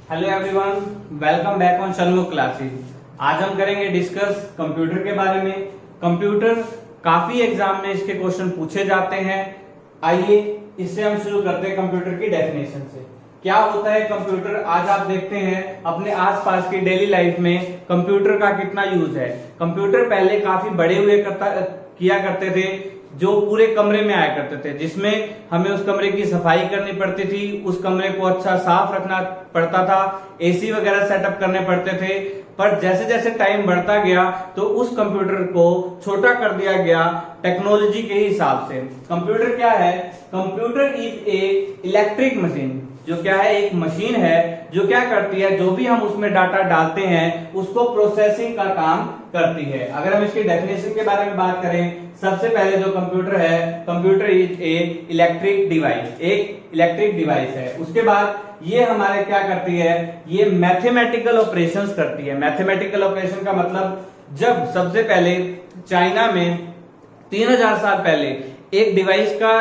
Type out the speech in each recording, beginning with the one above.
Hello everyone, welcome back on Shanmukh classes. आज हम करेंगे डिस्कस कंप्यूटर के बारे में। कंप्यूटर काफी एग्जाम में इसके क्वेश्चन पूछे जाते हैं। आइए इससे हम शुरू करते हैं कंप्यूटर की डेफिनेशन से। क्या होता है कंप्यूटर? आज आप देखते हैं अपने आसपास की डेली लाइफ में कंप्यूटर का कितना यूज है। कंप्यूटर पहले काफी बड़े किया करते थे, जो पूरे कमरे में आया करते थे, जिसमें हमें उस कमरे की सफाई करनी पड़ती थी, उस कमरे को अच्छा साफ रखना पड़ता था, एसी वगैरह सेटअप करने पड़ते थे। पर जैसे जैसे टाइम बढ़ता गया तो उस कंप्यूटर को छोटा कर दिया गया टेक्नोलॉजी के हिसाब से। कंप्यूटर क्या है? Computer is a electric machine, जो क्या है, एक मशीन है जो क्या करती है, जो भी हम उसमें डाटा डालते हैं उसको प्रोसेसिंग का काम करती है। अगर हम इसकी डेफिनेशन के बारे में बात करें, सबसे पहले जो कंप्यूटर है, computer is a electric device, एक इलेक्ट्रिक डिवाइस है। उसके बाद ये हमारे क्या करती है, ये मैथमेटिकल ऑपरेशंस करती है। मैथमेटिकल ऑपरेशन का मतलब, जब सबसे पहले चाइना में 3000 साल पहले एक डिवाइस का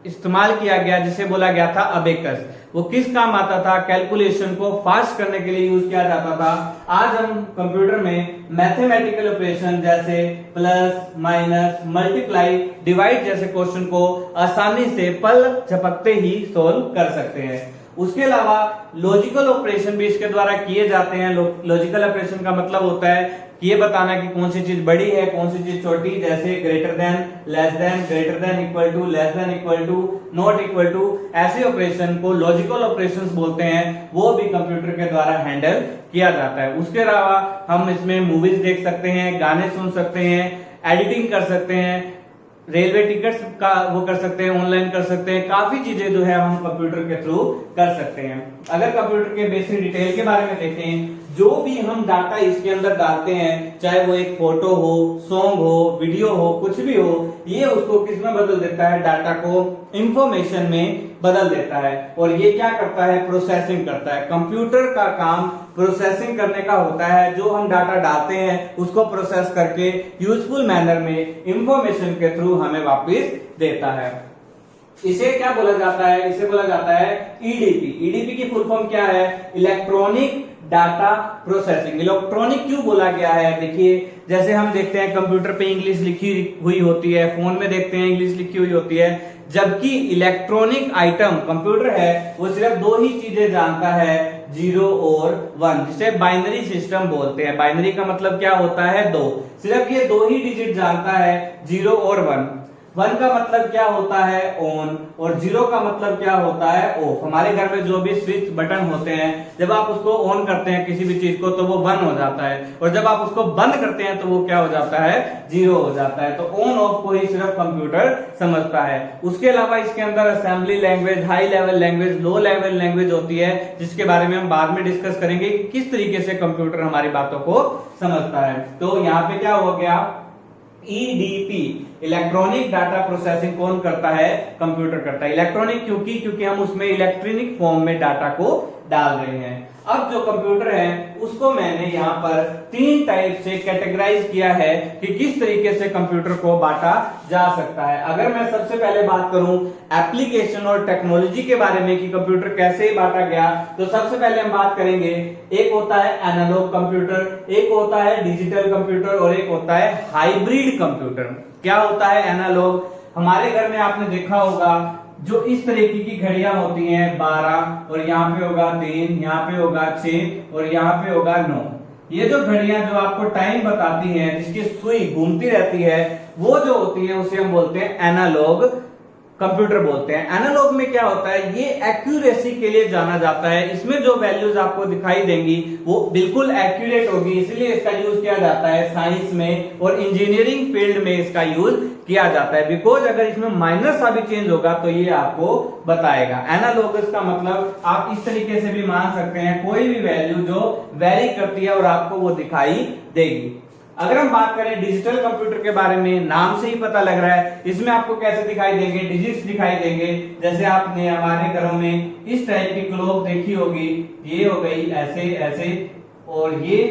इस्तेमाल किया गया जिसे बोला गया था अबेकस। वो किस काम आता था? कैलकुलेशन को फास्ट करने के लिए यूज किया जाता था। आज हम कंप्यूटर में मैथमेटिकल ऑपरेशन जैसे प्लस, माइनस, मल्टीप्लाई, डिवाइड जैसे क्वेश्चन को आसानी से पलक झपकते ही सोल्व कर सकते हैं। उसके अलावा लॉजिकल ऑपरेशन भी इसके द्वारा किए जाते हैं। लॉजिकल ऑपरेशन का मतलब होता है कि ये बताना कि कौन सी चीज बड़ी है, कौन सी चीज छोटी, जैसे greater than, less than, greater than, equal to, less than, equal to, not equal to, ऐसे ऑपरेशन को लॉजिकल ऑपरेशंस बोलते हैं। वो भी कंप्यूटर के द्वारा हैंडल किया जाता है। उसके अलावा हम इसमें मूवीज देख सकते हैं, गाने सुन सकते हैं, एडिटिंग कर सकते हैं, रेलवे टिकट्स का वो कर सकते हैं, ऑनलाइन कर सकते हैं। काफी चीजें जो है हम कंप्यूटर के थ्रू कर सकते हैं। अगर कंप्यूटर के बेसिक डिटेल के बारे में देखें, जो भी हम डाटा इसके अंदर डालते हैं, चाहे वो एक फोटो हो, सॉन्ग हो, वीडियो हो, कुछ भी हो, ये उसको किस में बदल देता है? डाटा को इंफॉर्मेशन में बदल देता है। और ये क्या करता है? प्रोसेसिंग करता है। कंप्यूटर का काम प्रोसेसिंग करने का होता है। जो हम डाटा डालते हैं उसको प्रोसेस करके यूजफुल मैनर में इंफॉर्मेशन के थ्रू हमें वापस देता है। इसे क्या बोला जाता है? इसे बोला जाता है ईडीपी। ईडीपी की फुल फॉर्म क्या है? Electronic data processing. इलेक्ट्रॉनिक क्यों बोला गया है? देखिए, जैसे हम देखते हैं कंप्यूटर पे इंग्लिश लिखी हुई होती है, फोन में देखते हैं इंग्लिश लिखी हुई होती है, जबकि इलेक्ट्रॉनिक आइटम कंप्यूटर है वो सिर्फ दो ही चीजें जानता है, 0 और 1, जिसे बाइनरी सिस्टम बोलते हैं। बाइनरी का मतलब क्या होता है? दो। सिर्फ ये दो ही डिजिट जानता है, 0 और 1। 1 का मतलब क्या होता है? ऑन, और 0 का मतलब क्या होता है? ऑफ। हमारे घर में जो भी स्विच बटन होते हैं, जब आप उसको ऑन करते हैं किसी भी चीज को तो वो 1 हो जाता है, और जब आप उसको बंद करते हैं तो वो क्या हो जाता है? 0 हो जाता है। तो ऑन ऑफ को ही सिर्फ कंप्यूटर समझता है। उसके अलावा इसके अंदर assembly language, high level language, low level language होती है, जिसके बारे में हम बाद में डिस्कस करेंगे कि किस तरीके से कंप्यूटर हमारी बातों को समझता है। तो यहाँ पे क्या हो गया? ईडीपी, इलेक्ट्रॉनिक डाटा प्रोसेसिंग कौन करता है? कंप्यूटर करता है। इलेक्ट्रॉनिक क्योंकि हम उसमें इलेक्ट्रॉनिक फॉर्म में डाटा को डाल रहे हैं। अब जो कंप्यूटर है उसको मैंने यहाँ पर 3 टाइप से कैटेगराइज किया है कि किस तरीके से कंप्यूटर को बांटा जा सकता है। अगर मैं सबसे पहले बात करूं एप्लीकेशन और टेक्नोलॉजी के बारे में कि कंप्यूटर कैसे बांटा गया, तो सबसे पहले हम बात करेंगे, एक होता है एनालॉग कंप्यूटर, एक होता है डिजिटल कंप्यूटर, और एक होता है हाइब्रिड कंप्यूटर। क्या होता है एनालॉग? हमारे घर में आपने देखा होगा जो इस तरीके की घड़ियां होती हैं, 12, और यहाँ पे होगा 3, यहाँ पे होगा 6, और यहाँ पे होगा 9। ये जो घड़ियां जो आपको टाइम बताती हैं, जिसकी सुई घूमती रहती है, वो जो होती है उसे हम बोलते हैं एनालॉग कंप्यूटर बोलते हैं। एनालॉग में क्या होता है? ये एक्यूरेसी के लिए जाना जाता है। इसमें जो वैल्यूज आपको दिखाई देंगी वो बिल्कुल एक्यूरेट होगी, इसलिए इसका यूज किया जाता है साइंस में और इंजीनियरिंग फील्ड में इसका यूज किया जाता है। बिकॉज अगर इसमें माइनस सा भी चेंज होगा तो ये आपको बताएगा। एनालॉगस का मतलब आप इस तरीके से भी मान सकते हैं, कोई भी वैल्यू जो वेरी करती है और आपको वो दिखाई देगी। अगर हम बात करें डिजिटल कंप्यूटर के बारे में, नाम से ही पता लग रहा है, इसमें आपको कैसे दिखाई देंगे? डिजिट्स दिखाई देंगे। जैसे आपने हमारे घरों में इस टाइप की क्लॉक देखी होगी, ये हो गई ऐसे ऐसे, और ये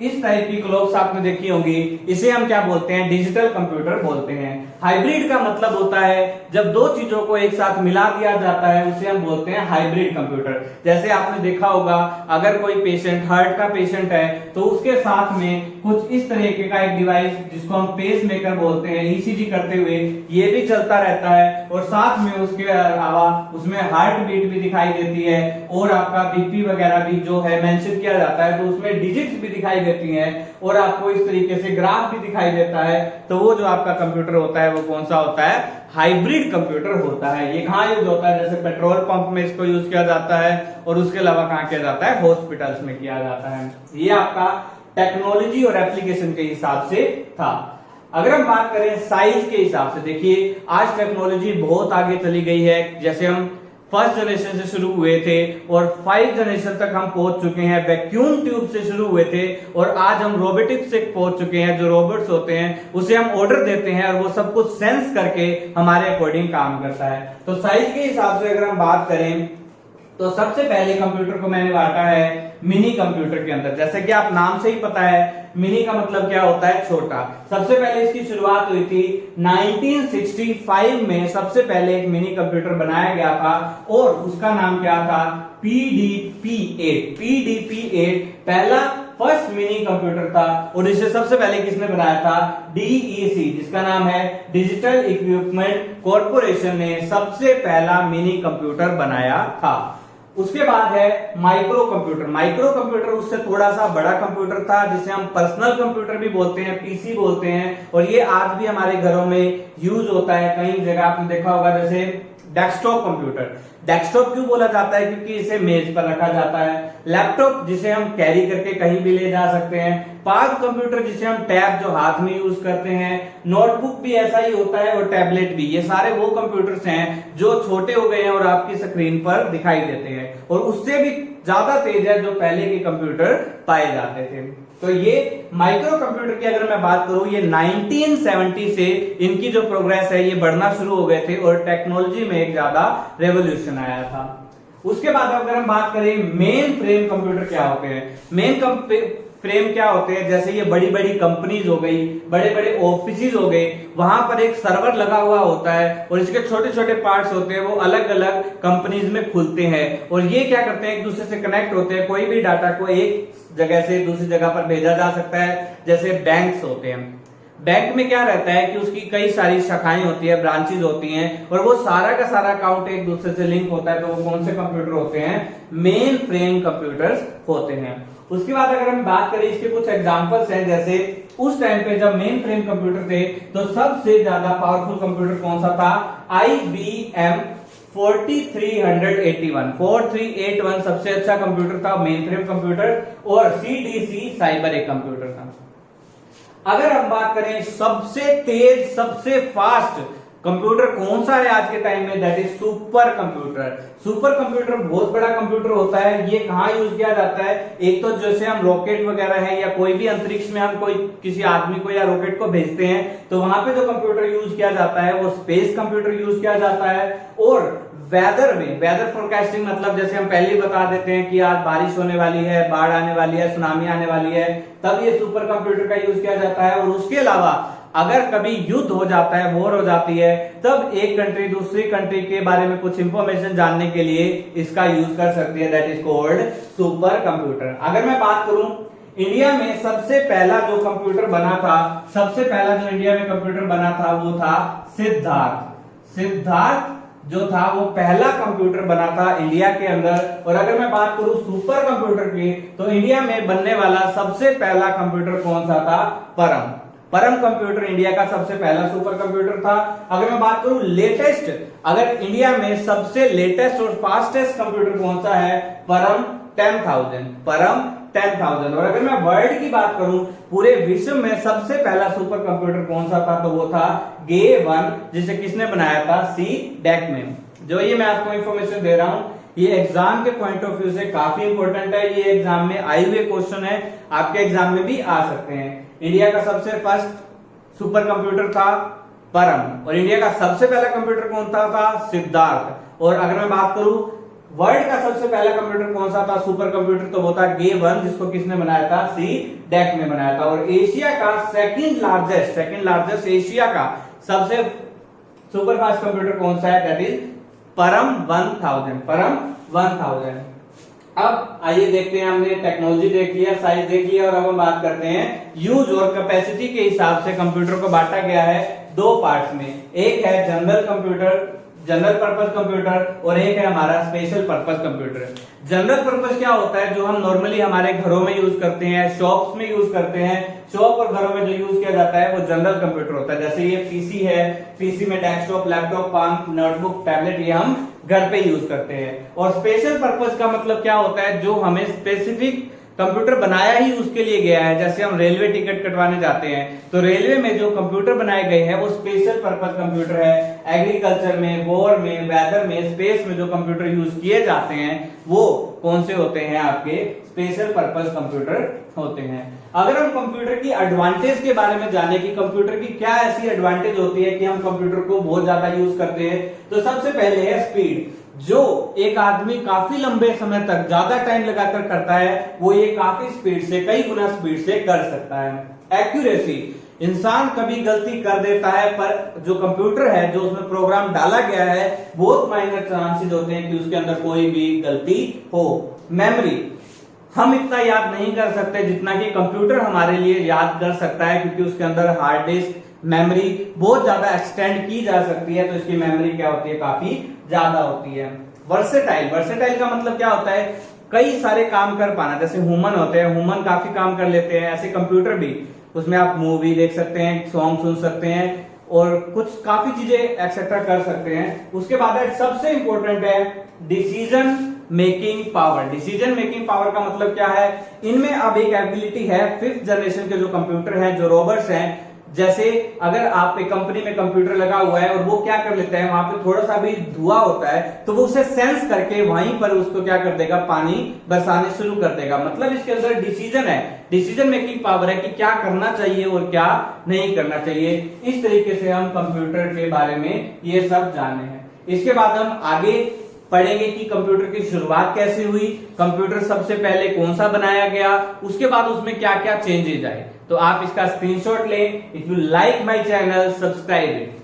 इस टाइप की क्लॉक्स आपने देखी होंगी, इसे हम क्या बोलते हैं, डिजिटल कंप्यूटर बोलते हैं। हाइब्रिड का मतलब होता है जब दो चीजों को एक साथ मिला दिया जाता है, उसे हम बोलते हैं हाइब्रिड कंप्यूटर। जैसे आपने देखा होगा, अगर कोई पेशेंट, हार्ट का पेशेंट है, तो उसके साथ में कुछ इस तरीके का एक डिवाइस जिसको हम पेस मेकर बोलते हैं, ईसीजी करते हुए ये भी चलता रहता है, और साथ में उसके अलावा उसमें हार्ट बीट भी दिखाई देती है, और आपका बीपी वगैरह भी जो है मेंशन किया जाता है, तो उसमें डिजिट्स भी दिखाई देती हैं, और आपको इस तरीके से ग्राफ भी दिखाई देता है। तो वो जो आपका कंप्यूटर होता है वो कौन सा होता है, हाइब्रिड कंप्यूटर होता है। ये कहाँ यूज होता है, जैसे पेट्रोल पंप में इसको यूज किया जाता है, और उसके अलावा कहाँ किया जाता है, हॉस्पिटल्स में किया जाता है। ये आपका टेक्नोलॉजी और एप्लीकेशन के हिसाब से था। अगर हम बात करें साइज के हिसाब से, देखिए आज टेक्नोलॉजी बहुत आगे चली गई है। जैसे हम फर्स्ट जनरेशन से शुरू हुए थे और 5 जनरेशन तक हम पहुंच चुके हैं, वैक्यूम ट्यूब से शुरू हुए थे और आज हम रोबोटिक्स से पहुंच चुके हैं। जो रोबोट्स होते हैं उसे हम ऑर्डर देते हैं और वो सब कुछ सेंस करके हमारे अकॉर्डिंग काम करता है। तो साइज के हिसाब से अगर हम बात करें तो सबसे पहले कंप्यूटर को मैंने बांटा है मिनी कंप्यूटर के अंदर। जैसे कि आप नाम से ही पता है, मिनी का मतलब क्या होता है, छोटा। सबसे पहले इसकी शुरुआत हुई थी 1965 में, सबसे पहले एक मिनी कंप्यूटर बनाया गया था और उसका नाम क्या था, PDP-8। PDP-8 पहला फर्स्ट मिनी कंप्यूटर था और इसे सबसे पहले किसने बनाया था, DEC, जिसका नाम है डिजिटल इक्विपमेंट कॉरपोरेशन ने सबसे पहला मिनी कंप्यूटर बनाया था। उसके बाद है माइक्रो कंप्यूटर। माइक्रो कंप्यूटर उससे थोड़ा सा बड़ा कंप्यूटर था जिसे हम पर्सनल कंप्यूटर भी बोलते हैं, पीसी बोलते हैं, और ये आज भी हमारे घरों में यूज होता है। कई जगह आपने देखा होगा, जैसे डेस्कटॉप कंप्यूटर। डेस्कटॉप क्यों बोला जाता है, क्योंकि इसे मेज पर रखा जाता है। लैपटॉप जिसे हम कैरी करके कहीं भी ले जा सकते हैं। पाग कंप्यूटर जिसे हम टैब जो हाथ में यूज करते हैं। नोटबुक भी ऐसा ही होता है और टैबलेट भी। ये सारे वो कंप्यूटर्स हैं जो छोटे हो गए हैं और आपकी स्क्रीन पर दिखाई देते हैं और उससे भी ज्यादा तेज है जो पहले के कंप्यूटर पाए जाते थे। तो ये माइक्रो कंप्यूटर की अगर मैं बात करूं, ये 1970 से इनकी जो प्रोग्रेस है ये बढ़ना शुरू हो गए थे और टेक्नोलॉजी में एक ज्यादा रेवोल्यूशन आया था। उसके बाद अगर हम बात करें मेन फ्रेम कंप्यूटर क्या होते हैं, मेन फ्रेम क्या होते हैं, जैसे ये बड़ी बड़ी कंपनीज हो गई, बड़े बड़े ऑफिसेज हो गए, वहां पर एक सर्वर लगा हुआ होता है और इसके छोटे छोटे पार्ट्स होते हैं, वो अलग अलग कंपनीज में खुलते हैं और ये क्या करते हैं, एक दूसरे से कनेक्ट होते हैं। कोई भी डाटा को एक जगह से दूसरी जगह पर भेजा जा सकता है। जैसे बैंक्स होते हैं, बैंक में क्या रहता है कि उसकी कई सारी शाखाएं होती है, ब्रांचेज होती हैं और वो सारा का सारा अकाउंट एक दूसरे से लिंक होता है। तो वो कौन से कंप्यूटर होते हैं, मेन फ्रेम कंप्यूटर्स होते हैं। उसके बाद अगर हम बात करें, इसके कुछ एग्जांपल्स हैं। जैसे उस टाइम पे जब मेन फ्रेम कंप्यूटर थे तो सबसे ज्यादा पावरफुल कंप्यूटर कौन सा था, IBM 4381 सबसे अच्छा कंप्यूटर था, मेन फ्रेम कंप्यूटर, और CDC साइबर एक कंप्यूटर था। अगर हम बात करें सबसे तेज सबसे फास्ट कंप्यूटर कौन सा है आज के टाइम में, that is super computer. Super computer बहुत बड़ा कंप्यूटर होता है। ये कहाँ यूज किया जाता है, एक तो जैसे हम रॉकेट वगैरह है या कोई भी अंतरिक्ष में हम कोई किसी आदमी को या रॉकेट को भेजते हैं तो वहां पे जो कंप्यूटर यूज किया जाता है वो स्पेस कंप्यूटर यूज किया जाता है। और वेदर में, वेदर फोरकास्टिंग मतलब जैसे हम पहले ही बता देते हैं कि आज बारिश होने वाली है, बाढ़ आने वाली है, सुनामी आने वाली है, तब ये सुपर कंप्यूटर का यूज किया जाता है। और उसके अलावा अगर कभी युद्ध हो जाता है, वॉर हो जाती है, तब एक कंट्री दूसरी कंट्री के बारे में कुछ इंफॉर्मेशन जानने के लिए इसका यूज कर सकती है, that is called super computer. अगर मैं बात करूं इंडिया में सबसे पहला जो कंप्यूटर बना था, सबसे पहला जो इंडिया में कंप्यूटर बना था वो था सिद्धार्थ। सिद्धार्थ जो था वो पहला कंप्यूटर बना था इंडिया के अंदर। और अगर मैं बात करूं सुपर कंप्यूटर की तो इंडिया में बनने वाला सबसे पहला कंप्यूटर कौन सा था, परम। परम कंप्यूटर इंडिया का सबसे पहला सुपर कंप्यूटर था। अगर मैं बात करूं लेटेस्ट, अगर इंडिया में सबसे लेटेस्ट और फास्टेस्ट कंप्यूटर कौन सा है, परम 10,000। परम 10,000। और अगर मैं वर्ल्ड की बात करूं, पूरे विश्व में सबसे पहला सुपर कंप्यूटर कौन सा था, तो वो था गे-1, जिसे किसने बनाया था, C. डैकमैन। जो ये मैं आपको इंफॉर्मेशन दे रहा हूं ये एग्जाम के पॉइंट ऑफ व्यू से काफी इंपॉर्टेंट है। ये एग्जाम में आए हुए क्वेश्चन है, आपके एग्जाम में भी आ सकते हैं। इंडिया का सबसे फर्स्ट सुपर कंप्यूटर था परम और इंडिया का सबसे पहला कंप्यूटर कौन था सिद्धार्थ। और अगर मैं बात करूं वर्ल्ड का सबसे पहला कंप्यूटर कौन सा था सुपर कंप्यूटर? तो वो था गे 1, जिसको किसने बनाया था? सी डैक ने बनाया था। और एशिया का सेकंड लार्जेस्ट एशिया का सबसे सुपर फास्ट कंप्यूटर कौन सा है? दैट इज परम 1000। अब आइए देखते हैं, हमने टेक्नोलॉजी देख लिया, साइज देख लिया, और अब हम बात करते हैं यूज और कैपेसिटी के हिसाब से कंप्यूटर को बांटा गया है दो पार्ट्स में। एक है जनरल पर्पस कंप्यूटर और एक है हमारा special purpose computer. General purpose क्या होता है? जो हम नॉर्मली हमारे घरों में यूज करते हैं, शॉप्स में यूज करते हैं। शॉप और घरों में जो यूज किया जाता है वो जनरल कंप्यूटर होता है। जैसे ये पीसी है, पीसी में desktop, laptop, palm, notebook, tablet, ये हम घर पे यूज करते हैं। और स्पेशल पर्पस का मतलब क्या होता है? जो हमें स्पेसिफिक कंप्यूटर बनाया ही उसके लिए गया है। जैसे हम रेलवे टिकट कटवाने जाते हैं तो रेलवे में जो कंप्यूटर बनाए गए हैं वो स्पेशल पर्पस कंप्यूटर है। एग्रीकल्चर में, वॉर में, वेदर में, स्पेस में जो कंप्यूटर यूज किए जाते हैं वो कौन से होते हैं? आपके स्पेशल पर्पस कंप्यूटर होते हैं। अगर हम कंप्यूटर की एडवांटेज के बारे में जाने कि कंप्यूटर की क्या ऐसी एडवांटेज होती है कि हम कंप्यूटर को बहुत ज्यादा यूज करते हैं, तो सबसे पहले है स्पीड। जो एक आदमी काफी लंबे समय तक ज्यादा टाइम लगाकर करता है वो ये काफी स्पीड से, कई गुना स्पीड से कर सकता है। एक्यूरेसी, इंसान कभी गलती कर देता है पर जो कंप्यूटर है, जो उसमें प्रोग्राम डाला गया है, बहुत माइनर चांसेस होते हैं कि उसके अंदर कोई भी गलती हो। मेमोरी, हम इतना याद नहीं कर सकते जितना कि कंप्यूटर हमारे लिए याद कर सकता है, क्योंकि उसके अंदर हार्ड डिस्क मेमोरी बहुत ज्यादा एक्सटेंड की जा सकती है, तो इसकी मेमोरी क्या होती है? काफी ज्यादा होती है। वर्सेटाइल का मतलब क्या होता है? कई सारे काम कर पाना। जैसे ह्यूमन होते हैं, ह्यूमन काफी काम कर लेते हैं, ऐसे कंप्यूटर भी, उसमें आप मूवी देख सकते हैं, सॉन्ग सुन सकते हैं और कुछ काफी चीजें एक्सेट्रा कर सकते हैं। उसके बाद सबसे इंपॉर्टेंट है डिसीजन मेकिंग पावर का मतलब क्या है? इनमें अब एक एबिलिटी है 5th जनरेशन के जो कंप्यूटर हैं, जो रोबोट्स हैं, जैसे अगर आप एक कंपनी में कंप्यूटर लगा हुआ है और वो क्या कर लेता है, वहां पे थोड़ा सा भी धुआं होता है तो वो उसे सेंस करके वहीं पर उसको क्या कर देगा? पानी बरसाने शुरू कर देगा। मतलब इसके अंदर डिसीजन मेकिंग पावर है कि क्या करना चाहिए और क्या नहीं करना चाहिए। इस तरीके से हम कंप्यूटर के बारे में ये सब जाने हैं। इसके बाद हम आगे पढ़ेंगे कि कंप्यूटर की शुरुआत कैसे हुई, कंप्यूटर सबसे पहले कौन सा बनाया गया, उसके बाद उसमें क्या क्या चेंजेस आए। तो आप इसका स्क्रीनशॉट लें। If you like my channel, subscribe it.